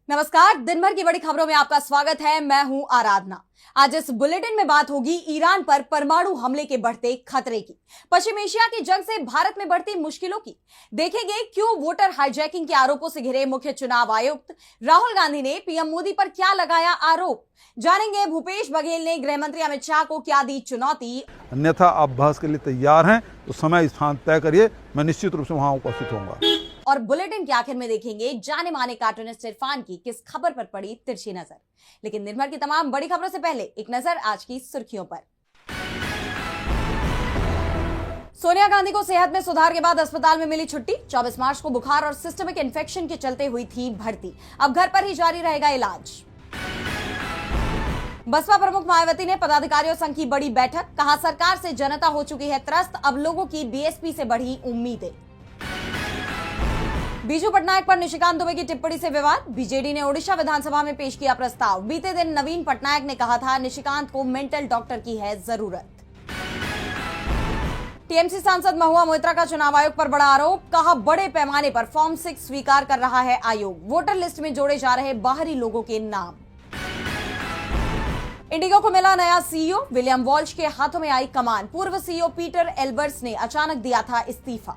नमस्कार, दिन भर की बड़ी खबरों में आपका स्वागत है। मैं हूं आराधना। आज इस बुलेटिन में बात होगी ईरान पर परमाणु हमले के बढ़ते खतरे की, पश्चिम एशिया की जंग से भारत में बढ़ती मुश्किलों की, देखेंगे क्यों वोटर हाईजैकिंग के आरोपों से घिरे मुख्य चुनाव आयुक्त राहुल गांधी ने पीएम मोदी पर क्या लगाया आरोप, जानेंगे भूपेश बघेल ने गृह मंत्री अमित शाह को क्या दी चुनौती। अन्यथा आप बहस के लिए तैयार हैं तो समय स्थान तय करिए, मैं निश्चित रूप से वहां उपस्थित होऊंगा। और बुलेटिन के आखिर में देखेंगे जाने माने कार्टूनिस्ट इरफान की किस खबर पर पड़ी तिरछी नजर। लेकिन दिन भर की तमाम बड़ी खबरों से पहले एक नजर आज की सुर्खियों पर। सोनिया गांधी को सेहत में सुधार के बाद अस्पताल में मिली छुट्टी। 24 मार्च को बुखार और सिस्टमिक इन्फेक्शन के चलते हुई थी भर्ती, अब घर पर ही जारी रहेगा इलाज। बसपा प्रमुख मायावती ने पदाधिकारियों संघ की बड़ी बैठक, कहा सरकार से जनता हो चुकी है त्रस्त, अब लोगों की बीएसपी से बढ़ी उम्मीदें। बीजू पटनायक पर निशिकांत दुबे की टिप्पणी से विवाद, बीजेडी ने ओडिशा विधानसभा में पेश किया प्रस्ताव। बीते दिन नवीन पटनायक ने कहा था निशिकांत को मेंटल डॉक्टर की है जरूरत। टीएमसी सांसद महुआ मोइत्रा का चुनाव आयोग पर बड़ा आरोप, कहा बड़े पैमाने पर फॉर्म 6 स्वीकार कर रहा है आयोग, वोटर लिस्ट में जोड़े जा रहे बाहरी लोगों के नाम। इंडिगो को मिला नया सीईओ, विलियम वॉल्श के हाथों में आई कमान, पूर्व सीईओ पीटर एल्बर्ट्स ने अचानक दिया था इस्तीफा।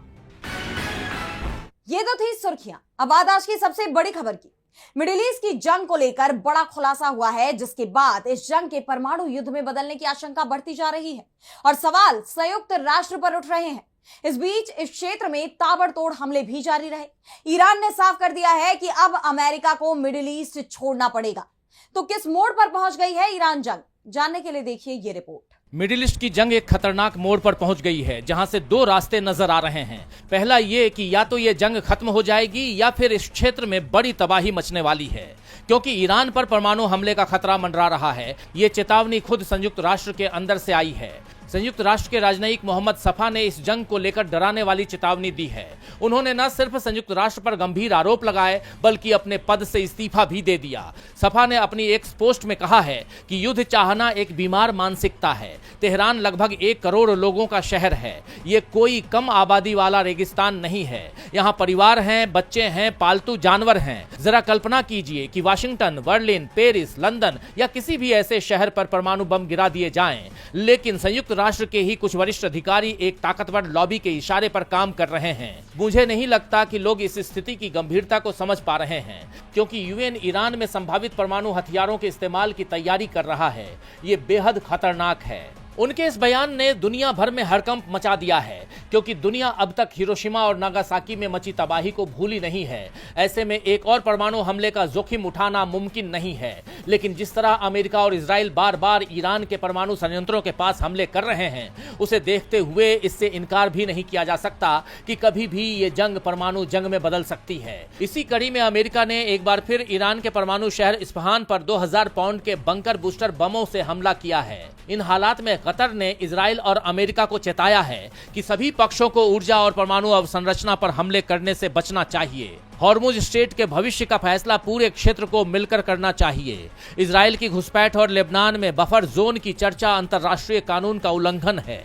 ये तो थी सुर्खियां, अब बात आज की सबसे बड़ी खबर की। मिडिल ईस्ट की जंग को लेकर बड़ा खुलासा हुआ है, जिसके बाद इस जंग के परमाणु युद्ध में बदलने की आशंका बढ़ती जा रही है और सवाल संयुक्त राष्ट्र पर उठ रहे हैं। इस बीच इस क्षेत्र में ताबड़तोड़ हमले भी जारी रहे। ईरान ने साफ कर दिया है कि अब अमेरिका को मिडिल ईस्ट छोड़ना पड़ेगा। तो किस मोड़ पर पहुंच गई है ईरान जंग, जानने के लिए देखिए ये रिपोर्ट। मिडिल ईस्ट की जंग एक खतरनाक मोड़ पर पहुंच गई है, जहां से दो रास्ते नजर आ रहे हैं। पहला ये कि या तो ये जंग खत्म हो जाएगी या फिर इस क्षेत्र में बड़ी तबाही मचने वाली है, क्योंकि ईरान पर परमाणु हमले का खतरा मंडरा रहा है। ये चेतावनी खुद संयुक्त राष्ट्र के अंदर से आई है। संयुक्त राष्ट्र के राजनयिक मोहम्मद सफा ने इस जंग को लेकर डराने वाली चेतावनी दी है। उन्होंने न सिर्फ संयुक्त राष्ट्र पर गंभीर आरोप लगाए, बल्कि अपने पद से इस्तीफा भी दे दिया। सफा ने अपनी एक पोस्ट में कहा है कि युद्ध चाहना एक बीमार मानसिकता है। तेहरान लगभग 1 करोड़ लोगों का शहर है, ये कोई कम आबादी वाला रेगिस्तान नहीं है। यहाँ परिवार हैं, बच्चे हैं, पालतू जानवर हैं। जरा कल्पना कीजिए कि वाशिंगटन, बर्लिन, पेरिस, लंदन या किसी भी ऐसे शहर पर परमाणु बम गिरा दिए जाएं, लेकिन संयुक्त राष्ट्र के ही कुछ वरिष्ठ अधिकारी एक ताकतवर लॉबी के इशारे पर काम कर रहे हैं। मुझे नहीं लगता कि लोग इस स्थिति की गंभीरता को समझ पा रहे हैं, क्योंकि यूएन ईरान में संभावित परमाणु हथियारों के इस्तेमाल की तैयारी कर रहा है। ये बेहद खतरनाक है। उनके इस बयान ने दुनिया भर में हड़कंप मचा दिया है, क्योंकि दुनिया अब तक हिरोशिमा और नागासाकी में मची तबाही को भूली नहीं है। ऐसे में एक और परमाणु हमले का जोखिम उठाना मुमकिन नहीं है। लेकिन जिस तरह अमेरिका और इजराइल बार बार ईरान के परमाणु संयंत्रों के पास हमले कर रहे हैं, उसे देखते हुए इससे इनकार भी नहीं किया जा सकता कि कभी भी ये जंग परमाणु जंग में बदल सकती है। इसी कड़ी में अमेरिका ने एक बार फिर ईरान के परमाणु शहर इस्फहान पर 2000 पाउंड के बंकर बूस्टर बमों से हमला किया है। इन हालात में कतर ने इजराइल और अमेरिका को चेताया है कि सभी पक्षों को ऊर्जा और परमाणु अवसंरचना पर हमले करने से बचना चाहिए। हॉर्मुज स्ट्रेट के भविष्य का फैसला पूरे क्षेत्र को मिलकर करना चाहिए। इजराइल की घुसपैठ और लेबनान में बफर जोन की चर्चा अंतर्राष्ट्रीय कानून का उल्लंघन है।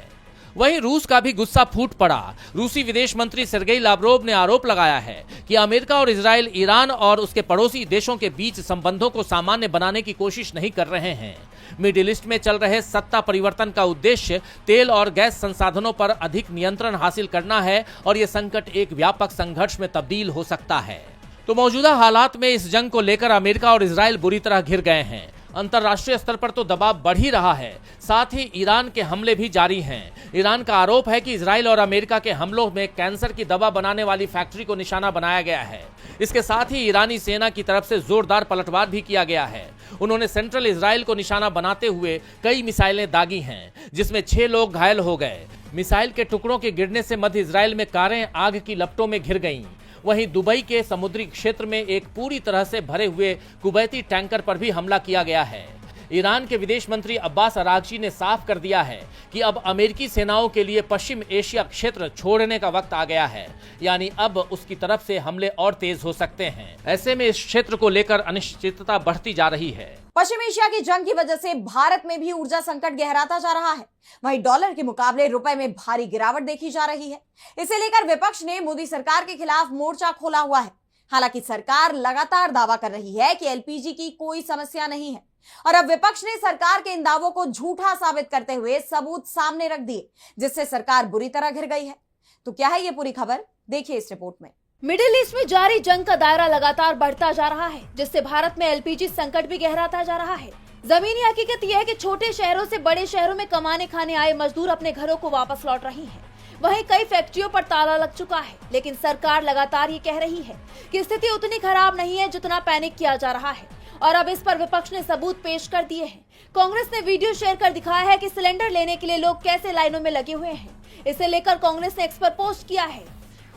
वहीं रूस का भी गुस्सा फूट पड़ा। रूसी विदेश मंत्री सेर्गेई लाव्रोव ने आरोप लगाया है कि अमेरिका और इजराइल ईरान और उसके पड़ोसी देशों के बीच संबंधों को सामान्य बनाने की कोशिश नहीं कर रहे हैं। मिडिल ईस्ट में चल रहे सत्ता परिवर्तन का उद्देश्य तेल और गैस संसाधनों पर अधिक नियंत्रण हासिल करना है और यह संकट एक व्यापक संघर्ष में तब्दील हो सकता है। तो मौजूदा हालात में इस जंग को लेकर अमेरिका और इजराइल बुरी तरह घिर गए हैं। अंतर्राष्ट्रीय स्तर पर तो दबाव बढ़ ही रहा है, साथ ही ईरान के हमले भी जारी हैं। ईरान का आरोप है कि इजराइल और अमेरिका के हमलों में कैंसर की दवा बनाने वाली फैक्ट्री को निशाना बनाया गया है। इसके साथ ही ईरानी सेना की तरफ से जोरदार पलटवार भी किया गया है। उन्होंने सेंट्रल इजराइल को निशाना बनाते हुए कई मिसाइलें दागी हैं, जिसमें 6 लोग घायल हो गए। मिसाइल के टुकड़ों के गिरने से मध्य इजराइल में कारें आग की लपटों में घिर गईं। वहीं दुबई के समुद्री क्षेत्र में एक पूरी तरह से भरे हुए कुवैती टैंकर पर भी हमला किया गया है। ईरान के विदेश मंत्री अब्बास अरागची ने साफ कर दिया है कि अब अमेरिकी सेनाओं के लिए पश्चिम एशिया क्षेत्र छोड़ने का वक्त आ गया है, यानी अब उसकी तरफ से हमले और तेज हो सकते हैं। ऐसे में इस क्षेत्र को लेकर अनिश्चितता बढ़ती जा रही है। पश्चिम एशिया की जंग की वजह से भारत में भी ऊर्जा संकट गहराता जा रहा है। वहीं डॉलर के मुकाबले रुपए में भारी गिरावट देखी जा रही है। इसे लेकर विपक्ष ने मोदी सरकार के खिलाफ मोर्चा खोला हुआ है। हालांकि सरकार लगातार दावा कर रही है कि एलपीजी की कोई समस्या नहीं है और अब विपक्ष ने सरकार के इन दावों को झूठा साबित करते हुए सबूत सामने रख दिए, जिससे सरकार बुरी तरह घिर गई है। तो क्या है ये पूरी खबर, देखिए इस रिपोर्ट में। मिडिल ईस्ट में जारी जंग का दायरा लगातार बढ़ता जा रहा है, जिससे भारत में एलपीजी संकट भी गहराता जा रहा है। जमीनी हकीकत यह है कि छोटे शहरों से बड़े शहरों में कमाने खाने आए मजदूर अपने घरों को वापस लौट रही हैं। वहीं कई फैक्ट्रियों पर ताला लग चुका है, लेकिन सरकार लगातार ये कह रही है कि स्थिति उतनी खराब नहीं है जितना पैनिक किया जा रहा है। और अब इस पर विपक्ष ने सबूत पेश कर दिए हैं। कांग्रेस ने वीडियो शेयर कर दिखाया है कि सिलेंडर लेने के लिए लोग कैसे लाइनों में लगे हुए हैं। इसे लेकर कांग्रेस ने एक्स पर पोस्ट किया है।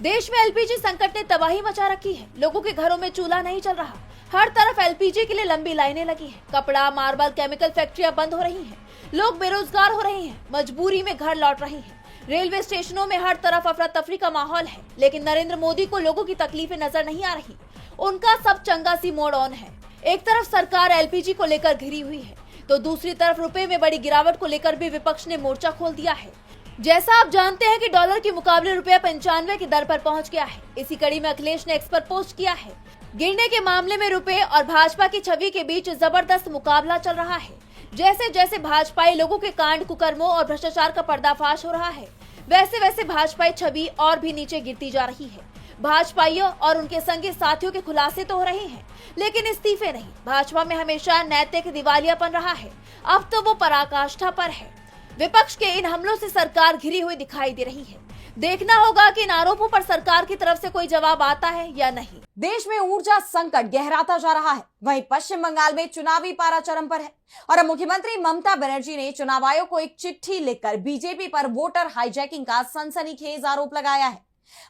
देश में एलपीजी संकट ने तबाही मचा रखी है। लोगों के घरों में चूल्हा नहीं चल रहा, हर तरफ एलपीजी के लिए लंबी लाइनें लगी हैं। कपड़ा, मार्बल, केमिकल फैक्ट्रियां बंद हो रही हैं। लोग बेरोजगार हो रहे हैं, मजबूरी में घर लौट रहे हैं। रेलवे स्टेशनों में हर तरफ अफरा तफरी का माहौल है, लेकिन नरेंद्र मोदी को लोगों की तकलीफें नजर नहीं आ रही। उनका सब चंगा सी मोड ऑन है। एक तरफ सरकार एलपीजी को लेकर घिरी हुई है, तो दूसरी तरफ रुपए में बड़ी गिरावट को लेकर भी विपक्ष ने मोर्चा खोल दिया है। जैसा आप जानते हैं कि डॉलर के मुकाबले रुपया 95 की दर पर पहुंच गया है। इसी कड़ी में अखिलेश ने एक्स पर पोस्ट किया है। गिरने के मामले में रुपए और भाजपा की छवि के बीच जबरदस्त मुकाबला चल रहा है। जैसे जैसे भाजपाई लोगों के कांड कुकर्मों और भ्रष्टाचार का पर्दाफाश हो रहा है, वैसे वैसे भाजपाई छवि और भी नीचे गिरती जा रही है। भाजपाइयों और उनके संगी साथियों के खुलासे तो हो रहे हैं, लेकिन इस्तीफे नहीं। भाजपा में हमेशा नैतिक दिवालियापन रहा है, अब तो वो पराकाष्ठा पर है। विपक्ष के इन हमलों से सरकार घिरी हुई दिखाई दे रही है। देखना होगा कि इन आरोपों पर सरकार की तरफ से कोई जवाब आता है या नहीं। देश में ऊर्जा संकट गहराता जा रहा है। वहीं पश्चिम बंगाल में चुनावी पारा चरम पर है और अब मुख्यमंत्री ममता बनर्जी ने चुनाव आयोग को एक चिट्ठी लिखकर बीजेपी पर वोटर हाईजैकिंग का सनसनीखेज आरोप लगाया है।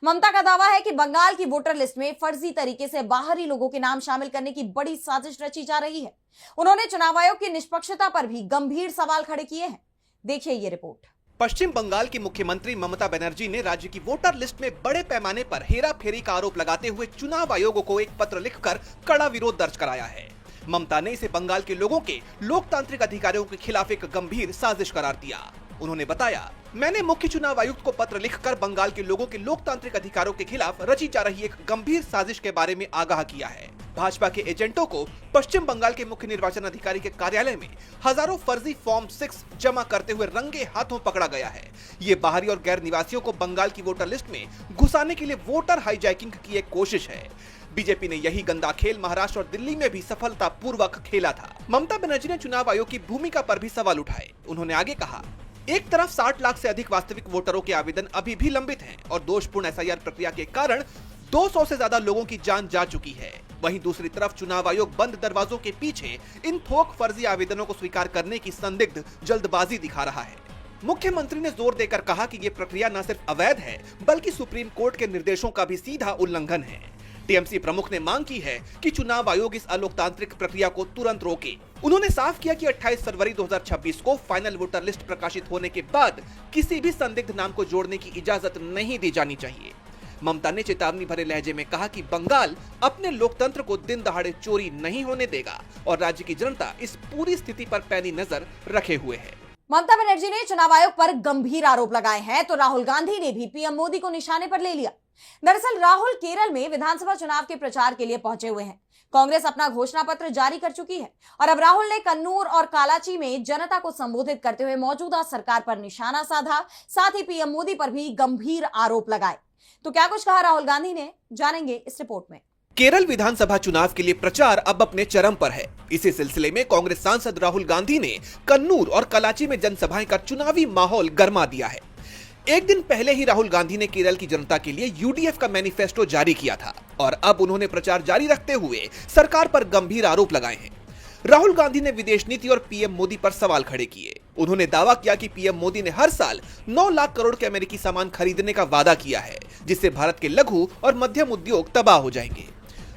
ममता का दावा है कि बंगाल की वोटर लिस्ट में फर्जी तरीके से बाहरी लोगों के नाम शामिल करने की बड़ी साजिश रची जा रही है। उन्होंने चुनाव आयोग की निष्पक्षता पर भी गंभीर सवाल खड़े किए हैं। देखिए ये रिपोर्ट। पश्चिम बंगाल की मुख्यमंत्री ममता बनर्जी ने राज्य की वोटर लिस्ट में बड़े पैमाने पर हेराफेरी का आरोप लगाते हुए चुनाव आयोग को एक पत्र लिखकर कड़ा विरोध दर्ज कराया है। ममता ने इसे बंगाल के लोगों के लोकतांत्रिक अधिकारों के खिलाफ एक गंभीर साजिश करार दिया। उन्होंने बताया, मैंने मुख्य चुनाव आयुक्त को पत्र लिखकर बंगाल के लोगों के लोकतांत्रिक अधिकारों के खिलाफ रची जा रही एक गंभीर साजिश के बारे में आगाह किया है। भाजपा के एजेंटों को पश्चिम बंगाल के मुख्य निर्वाचन अधिकारी के कार्यालय में हजारों फर्जी फॉर्म 6 जमा करते हुए रंगे हाथों पकड़ा गया है। ये बाहरी और गैर निवासियों को बंगाल की वोटर लिस्ट में घुसाने के लिए वोटर हाईजैकिंग की एक कोशिश है। बीजेपी ने यही गंदा खेल महाराष्ट्र और दिल्ली में भी सफलतापूर्वक खेला था। ममता बनर्जी ने चुनाव आयोग की भूमिका पर भी सवाल उठाए। उन्होंने आगे कहा, एक तरफ 60 लाख से अधिक वास्तविक वोटरों के आवेदन अभी भी लंबित हैं और दोषपूर्ण एसआईआर प्रक्रिया के कारण 200 से ज्यादा लोगों की जान जा चुकी है। वहीं दूसरी तरफ चुनाव आयोग बंद दरवाजों के पीछे इन थोक फर्जी आवेदनों को स्वीकार करने की संदिग्ध जल्दबाजी दिखा रहा है। मुख्यमंत्री ने जोर देकर कहा कि ये प्रक्रिया न सिर्फ अवैध है, बल्कि सुप्रीम कोर्ट के निर्देशों का भी सीधा उल्लंघन है। टीएमसी प्रमुख ने मांग की है कि चुनाव आयोग इस अलोकतांत्रिक प्रक्रिया को तुरंत रोके। उन्होंने साफ किया कि 28 फरवरी 2026 को फाइनल वोटर लिस्ट प्रकाशित होने के बाद किसी भी संदिग्ध नाम को जोड़ने की इजाजत नहीं दी जानी चाहिए। ममता ने चेतावनी भरे लहजे में कहा कि बंगाल अपने लोकतंत्र को दिन दहाड़े चोरी नहीं होने देगा और राज्य की जनता इस पूरी स्थिति पर पैनी नजर रखे हुए है। ममता बनर्जी ने चुनाव आयोग पर गंभीर आरोप लगाए हैं, तो राहुल गांधी ने भी पीएम मोदी को निशाने पर ले लिया। दरअसल राहुल केरल में विधानसभा चुनाव के प्रचार के लिए पहुंचे हुए हैं। कांग्रेस अपना घोषणा पत्र जारी कर चुकी है और अब राहुल ने कन्नूर और कालाची में जनता को संबोधित करते हुए मौजूदा सरकार पर निशाना साधा, साथ ही पीएम मोदी पर भी गंभीर आरोप लगाए। तो क्या कुछ कहा राहुल गांधी ने, जानेंगे इस रिपोर्ट में। केरल विधानसभा चुनाव के लिए प्रचार अब अपने चरम पर है। इसी सिलसिले में कांग्रेस सांसद राहुल गांधी ने कन्नूर और कराची में जनसभाएं कर चुनावी माहौल गर्मा दिया है। एक दिन पहले ही राहुल गांधी ने केरल की जनता के लिए यूडीएफ का मैनिफेस्टो जारी किया था और अब उन्होंने प्रचार जारी रखते हुए सरकार पर गंभीर आरोप लगाए हैं। राहुल गांधी ने विदेश नीति और पीएम मोदी पर सवाल खड़े किए। उन्होंने दावा किया कि पीएम मोदी ने हर साल 9 लाख करोड़ के अमेरिकी सामान खरीदने का वादा किया है, जिससे भारत के लघु और मध्यम उद्योग तबाह हो जाएंगे।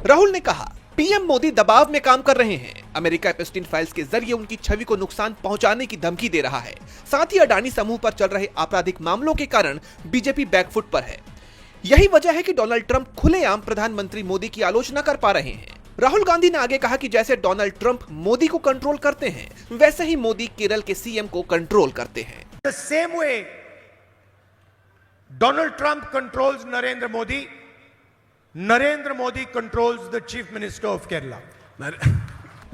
राहुल ने कहा, पीएम मोदी दबाव में काम कर रहे हैं। अमेरिका एपस्टीन फाइल्स के जरिए उनकी छवि को नुकसान पहुंचाने की धमकी दे रहा है। साथ ही अडानी समूह पर चल रहे आपराधिक मामलों के कारण बीजेपी बैकफुट पर है। यही वजह है कि डोनाल्ड ट्रंप खुलेआम प्रधानमंत्री मोदी की आलोचना कर पा रहे हैं। राहुल गांधी ने आगे कहा कि जैसे डोनाल्ड ट्रंप मोदी को कंट्रोल करते हैं, वैसे ही मोदी केरल के सीएम को कंट्रोल करते हैं। The same way Donald Trump controls Narendra Modi, Narendra Modi controls the Chief Minister of Kerala.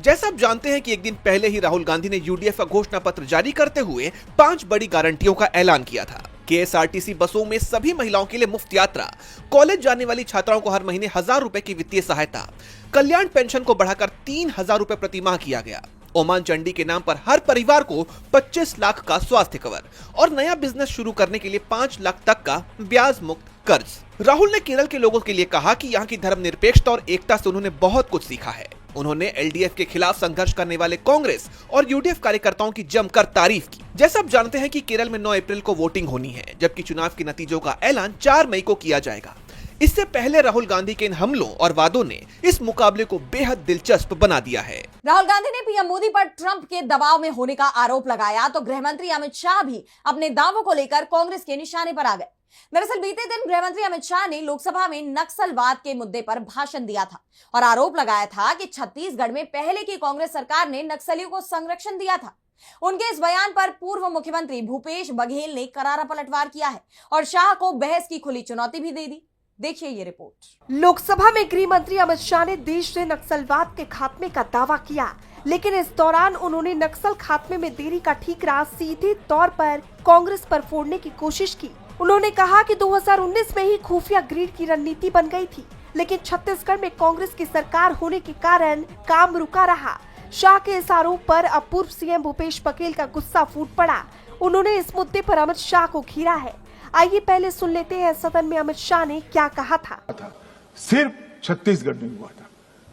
जैसा आप जानते हैं कि एक दिन पहले ही राहुल गांधी ने यूडीएफ का घोषणा पत्र जारी करते हुए 5 बड़ी गारंटियों का ऐलान किया था। केएसआरटीसी बसों में सभी महिलाओं के लिए मुफ्त यात्रा, कॉलेज जाने वाली छात्राओं को हर महीने 1000 रुपए की वित्तीय सहायता, कल्याण पेंशन को बढ़ाकर 3000 रुपए प्रति माह किया गया, ओमान चंडी के नाम पर हर परिवार को 25 लाख का स्वास्थ्य कवर और नया बिजनेस शुरू करने के लिए 5 लाख तक का ब्याज मुक्त कर्ज। राहुल ने केरल के लोगों के लिए कहा कि यहाँ की धर्मनिरपेक्षता और एकता से उन्होंने बहुत कुछ सीखा है। उन्होंने एलडीएफ के खिलाफ संघर्ष करने वाले कांग्रेस और यूडीएफ कार्यकर्ताओं की जमकर तारीफ की। जैसा आप जानते हैं कि केरल में 9 अप्रैल को वोटिंग होनी है, जबकि चुनाव के नतीजों का ऐलान 4 मई को किया जाएगा। इससे पहले राहुल गांधी के इन हमलों और वादों ने इस मुकाबले को बेहद दिलचस्प बना दिया है। राहुल गांधी ने पीएम मोदी पर ट्रंप के दबाव में होने का आरोप लगाया तो गृहमंत्री अमित शाह भी अपने दावों को लेकर कांग्रेस के निशाने पर आ गए। दरअसल बीते दिन गृहमंत्री अमित शाह ने लोकसभा में नक्सलवाद के मुद्दे पर भाषण दिया था और आरोप लगाया था कि छत्तीसगढ़ में पहले की कांग्रेस सरकार ने नक्सलियों को संरक्षण दिया था। उनके इस बयान पर पूर्व मुख्यमंत्री भूपेश बघेल ने करारा पलटवार किया है और शाह को बहस की खुली चुनौती भी दे दी। देखिए ये रिपोर्ट। लोकसभा में गृह मंत्री अमित शाह ने देश से नक्सलवाद के खात्मे का दावा किया, लेकिन इस दौरान उन्होंने नक्सल खात्मे में देरी का ठीकरा सीधे तौर पर कांग्रेस पर फोड़ने की कोशिश की। उन्होंने कहा कि 2019 में ही खुफिया ग्रिड की रणनीति बन गई थी, लेकिन छत्तीसगढ़ में कांग्रेस की सरकार होने के कारण काम रुका रहा। शाह के इस आरोप पर अब पूर्व सीएम भूपेश बघेल का गुस्सा फूट पड़ा। उन्होंने इस मुद्दे पर अमित शाह को घेरा है। आइए पहले सुन लेते हैं सदन में अमित शाह ने क्या कहा था। सिर्फ छत्तीसगढ़ में हुआ था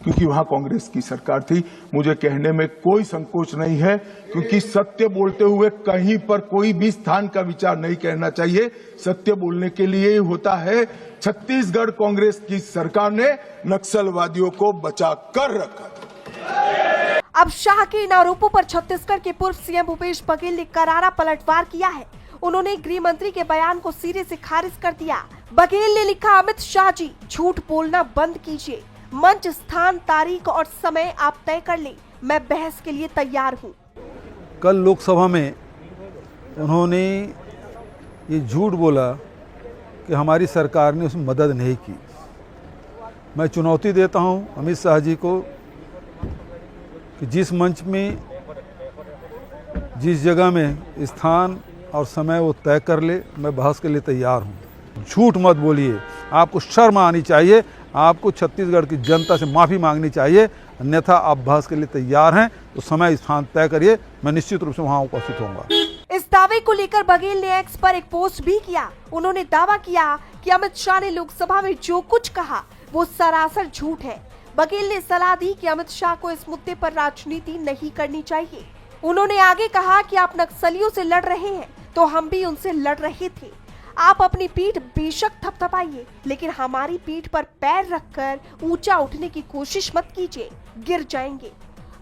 क्योंकि वहां कांग्रेस की सरकार थी। मुझे कहने में कोई संकोच नहीं है, क्योंकि सत्य बोलते हुए कहीं पर कोई भी स्थान का विचार नहीं करना चाहिए। सत्य बोलने के लिए ही होता है। छत्तीसगढ़ कांग्रेस की सरकार ने नक्सलवादियों को बचा कर रखा। अब शाह के इन आरोपों पर छत्तीसगढ़ के पूर्व सीएम भूपेश बघेल ने करारा पलटवार किया है। उन्होंने गृह मंत्री के बयान को सिरे से खारिज कर दिया। बघेल ने लिखा, अमित शाह जी झूठ बोलना बंद कीजिए। मंच, स्थान, तारीख और समय आप तय कर लें। मैं बहस के लिए तैयार हूं। कल लोकसभा में उन्होंने ये झूठ बोला कि हमारी सरकार ने उसमें मदद नहीं की। मैं चुनौती देता हूं अमित शाह जी को कि जिस मंच में, जिस जगह में स्थान और समय वो तय कर ले, मैं बहस के लिए तैयार हूं। झूठ मत बोलिए। आपको शर्म आनी चाहिए। आपको छत्तीसगढ़ की जनता से माफ़ी मांगनी चाहिए, अन्यथा आप बहस के लिए तैयार हैं तो समय स्थान तय करिए। मैं निश्चित रूप से वहां उपस्थित होऊंगा। इस दावे को लेकर बघेल ने एक्स पर एक पोस्ट भी किया। उन्होंने दावा किया कि अमित शाह ने लोकसभा में जो कुछ कहा वो सरासर झूठ है। बघेल ने सलाह दी कि अमित शाह को इस मुद्दे पर राजनीति नहीं करनी चाहिए। उन्होंने आगे कहा कि आप नक्सलियों से लड़ रहे हैं तो हम भी उनसे लड़ रहे थे। आप अपनी पीठ बेशक थपथपाइए, लेकिन हमारी पीठ पर पैर रखकर ऊंचा उठने की कोशिश मत कीजिए, गिर जाएंगे।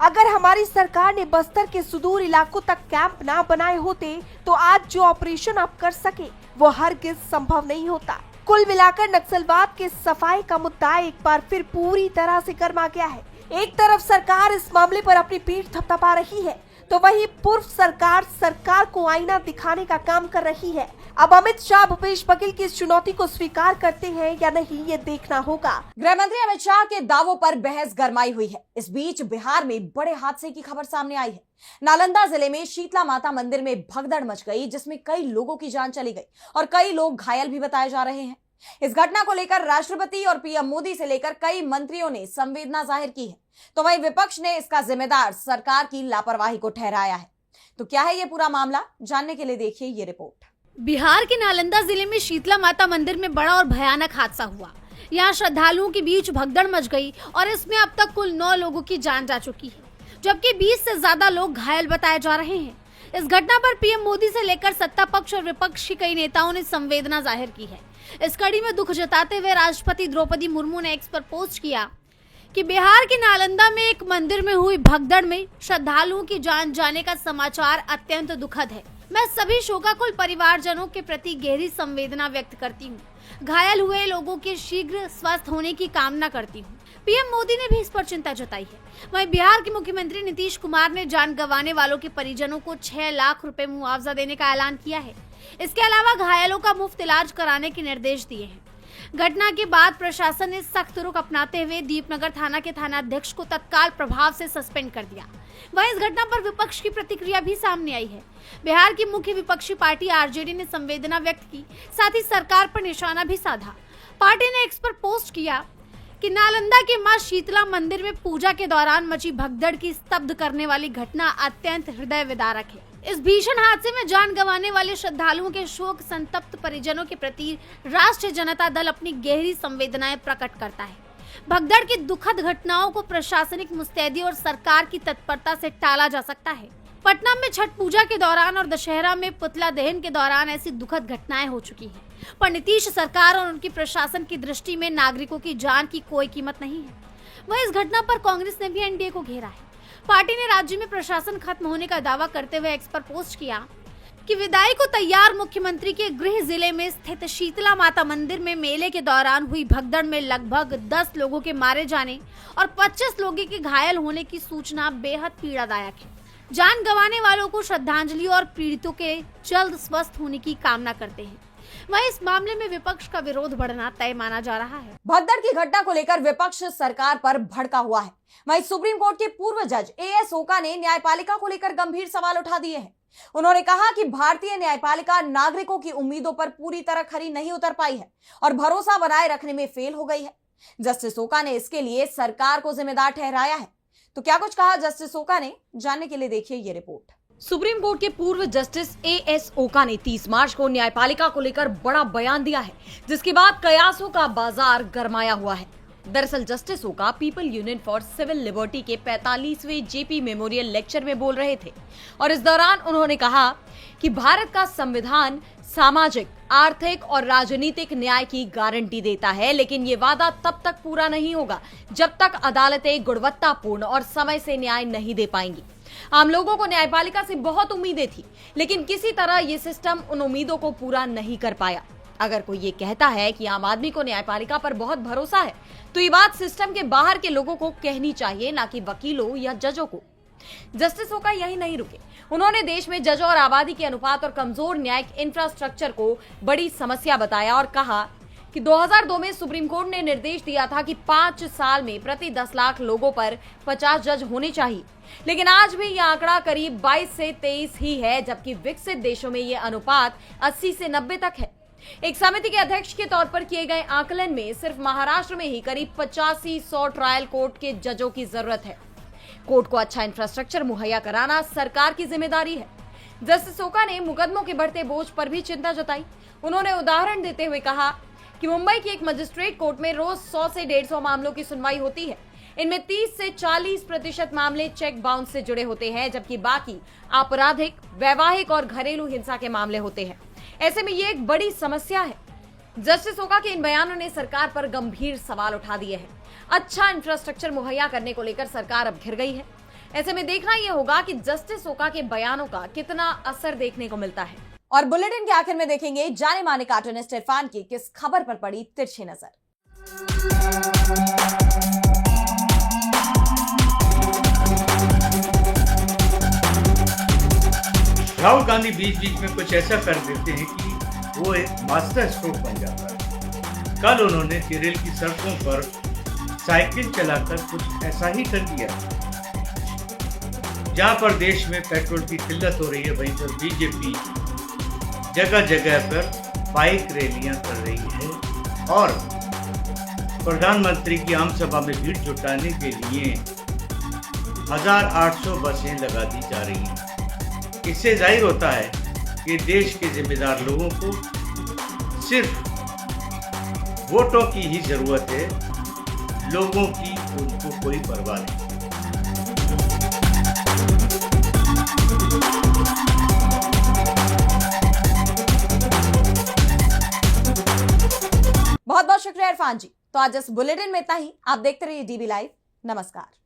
अगर हमारी सरकार ने बस्तर के सुदूर इलाकों तक कैंप ना बनाए होते तो आज जो ऑपरेशन आप कर सके वो हरगिज संभव नहीं होता। कुल मिलाकर नक्सलवाद के सफाई का मुद्दा एक बार फिर पूरी तरह से गर्मा गया है। एक तरफ सरकार इस मामले पर अपनी पीठ थपथपा रही है तो वहीं पूर्व सरकार को आईना दिखाने का काम कर रही है। अब अमित शाह भूपेश बघेल की इस चुनौती को स्वीकार करते हैं या नहीं, ये देखना होगा। गृहमंत्री अमित शाह के दावों पर बहस गरमाई हुई है। इस बीच बिहार में बड़े हादसे की खबर सामने आई है। नालंदा जिले में शीतला माता मंदिर में भगदड़ मच गई, जिसमें कई लोगों की जान चली गई और कई लोग घायल भी बताए जा रहे हैं। इस घटना को लेकर राष्ट्रपति और पीएम मोदी से लेकर कई मंत्रियों ने संवेदना जाहिर की है, तो वहीं विपक्ष ने इसका जिम्मेदार सरकार की लापरवाही को ठहराया है। तो क्या है ये पूरा मामला, जानने के लिए देखिए ये रिपोर्ट। बिहार के नालंदा जिले में शीतला माता मंदिर में बड़ा और भयानक हादसा हुआ। यहाँ श्रद्धालुओं के बीच भगदड़ मच गई और इसमें अब तक कुल 9 लोगों की जान जा चुकी है, जबकि 20 से ज्यादा लोग घायल बताए जा रहे हैं। इस घटना पर पीएम मोदी से लेकर सत्ता पक्ष और विपक्ष के कई नेताओं ने संवेदना जाहिर की है। इस कड़ी में दुख जताते हुए राष्ट्रपति द्रौपदी मुर्मू ने एक्स पर पोस्ट किया कि बिहार के नालंदा में एक मंदिर में हुई भगदड़ में श्रद्धालुओं की जान जाने का समाचार अत्यंत दुखद है। मैं सभी शोकाकुल परिवारजनों के प्रति गहरी संवेदना व्यक्त करती हूँ। घायल हुए लोगों के शीघ्र स्वस्थ होने की कामना करती हूँ। पीएम मोदी ने भी इस पर चिंता जताई है। वहीं बिहार के मुख्यमंत्री नीतीश कुमार ने जान गंवाने वालों के परिजनों को 6 लाख रुपए मुआवजा देने का ऐलान किया है। इसके अलावा घायलों का मुफ्त इलाज कराने के निर्देश दिए हैं। घटना के बाद प्रशासन ने सख्त रुख अपनाते हुए दीपनगर थाना के थानाध्यक्ष को तत्काल प्रभाव से सस्पेंड कर दिया। वहीं इस घटना पर विपक्ष की प्रतिक्रिया भी सामने आई है। बिहार की मुख्य विपक्षी पार्टी आरजेडी ने संवेदना व्यक्त की, साथ ही सरकार पर निशाना भी साधा। पार्टी ने एक्स पर पोस्ट किया कि नालंदा के मां शीतला मंदिर में पूजा के दौरान मची भगदड़ की स्तब्ध करने वाली घटना अत्यंत हृदय विदारक है। इस भीषण हादसे में जान गंवाने वाले श्रद्धालुओं के शोक संतप्त परिजनों के प्रति राष्ट्रीय जनता दल अपनी गहरी संवेदनाएं प्रकट करता है। भगदड़ की दुखद घटनाओं को प्रशासनिक मुस्तैदी और सरकार की तत्परता से टाला जा सकता है। पटना में छठ पूजा के दौरान और दशहरा में पुतला दहन के दौरान ऐसी दुखद घटनाएं हो चुकी हैं, पर नीतीश सरकार और उनकी प्रशासन की दृष्टि में नागरिकों की जान की कोई कीमत नहीं है। वहीं इस घटना पर कांग्रेस ने भी एनडीए को घेरा है। पार्टी ने राज्य में प्रशासन खत्म होने का दावा करते हुए एक्स पर पोस्ट किया कि विदाई को तैयार मुख्यमंत्री के गृह जिले में स्थित शीतला माता मंदिर में मेले के दौरान हुई भगदड़ में लगभग 10 लोगों के मारे जाने और 25 लोगों के घायल होने की सूचना बेहद पीड़ादायक है। जान गंवाने वालों को श्रद्धांजलि और पीड़ितों के जल्द स्वस्थ होने की कामना करते हैं। वहीं इस मामले में विपक्ष का विरोध बढ़ना तय माना जा रहा है। भगदड़ की घटना को लेकर विपक्ष सरकार पर भड़का हुआ है। वहीं सुप्रीम कोर्ट के पूर्व जज एएस ओका ने न्यायपालिका को लेकर गंभीर सवाल उठा दिए हैं। उन्होंने कहा कि भारतीय न्यायपालिका नागरिकों की उम्मीदों पर पूरी तरह खरी नहीं उतर पाई है और भरोसा बनाए रखने में फेल हो गई है। जस्टिस ओका ने इसके लिए सरकार को जिम्मेदार ठहराया है। तो क्या कुछ कहा जस्टिस ओका ने, जानने के लिए देखिए ये रिपोर्ट। सुप्रीम कोर्ट के पूर्व जस्टिस एएस ओका ने 30 मार्च को न्यायपालिका को लेकर बड़ा बयान दिया है, जिसके बाद कयासों का बाजार गरमाया हुआ है। दरअसल justice Oka people union for civil liberty के 45वें जेपी मेमोरियल लेक्चर में बोल रहे थे और इस दौरान उन्होंने कहा कि भारत का संविधान सामाजिक, आर्थिक और राजनीतिक न्याय की गारंटी देता है, लेकिन ये वादा तब तक पूरा नहीं होगा जब तक अदालतें गुणवत्तापूर्ण और समय से न्याय नहीं दे पाएंगी। आम लोगों को न्यायपालिका से बहुत उम्मीदें थी, लेकिन किसी तरह ये सिस्टम उन उम्मीदों को पूरा नहीं कर पाया। अगर कोई ये कहता है कि आम आदमी को न्यायपालिका पर बहुत भरोसा है, तो ये बात सिस्टम के बाहर के लोगों को कहनी चाहिए, ना कि वकीलों या जजों को। जस्टिस ओका यही नहीं रुके। उन्होंने देश में जजों और आबादी के अनुपात और कमजोर न्यायिक इंफ्रास्ट्रक्चर को बड़ी समस्या बताया और कहा कि 2002 में सुप्रीम कोर्ट ने निर्देश दिया था कि 5 साल में प्रति 10 लाख लोगों पर 50 जज होने चाहिए, लेकिन आज भी यह आंकड़ा करीब 22 से 23 ही है, जबकि विकसित देशों में यह अनुपात 80 से 90 तक है। एक समिति के अध्यक्ष के तौर पर किए गए आकलन में सिर्फ महाराष्ट्र में ही करीब 85-100 ट्रायल कोर्ट के जजों की जरूरत है। कोर्ट को अच्छा इंफ्रास्ट्रक्चर मुहैया कराना सरकार की जिम्मेदारी है। जस्टिस ओका ने मुकदमों के बढ़ते बोझ पर भी चिंता जताई। उन्होंने उदाहरण देते हुए कहा कि मुंबई की एक मजिस्ट्रेट कोर्ट में रोज 100 से 150 मामलों की सुनवाई होती है। इनमें 30 से 40% मामले चेक बाउंस से जुड़े होते हैं, जबकि बाकी आपराधिक, वैवाहिक और घरेलू हिंसा के मामले होते हैं। ऐसे में ये एक बड़ी समस्या है। जस्टिस ओका के इन बयानों ने सरकार पर गंभीर सवाल उठा दिए हैं। अच्छा इंफ्रास्ट्रक्चर मुहैया करने को लेकर सरकार अब घिर गई है। ऐसे में देखना यह होगा कि जस्टिस ओका के बयानों का कितना असर देखने को मिलता है। और बुलेटिन के आखिर में देखेंगे जाने माने कार्टूनिस्ट इरफान की किस खबर पर पड़ी तिरछी नजर। राहुल गांधी बीच बीच में कुछ ऐसा कर देते हैं कि वो एक मास्टर स्ट्रोक बन जाता है। कल उन्होंने केरल की सड़कों पर साइकिल चलाकर कुछ ऐसा ही कर दिया। जहां पर देश में पेट्रोल की किल्लत हो रही है, वहीं पर बीजेपी जगह जगह पर बाइक रैलियां कर रही है और प्रधानमंत्री की आम सभा में भीड़ जुटाने के लिए 1800 बसें लगा दी जा रही हैं। इससे जाहिर होता है कि देश के जिम्मेदार लोगों को सिर्फ वोटों की ही जरूरत है, लोगों की उनको कोई परवाह नहीं। बहुत बहुत शुक्रिया इरफान जी। तो आज इस बुलेटिन में इतना ही। आप देखते रहिए डीबी लाइव। नमस्कार।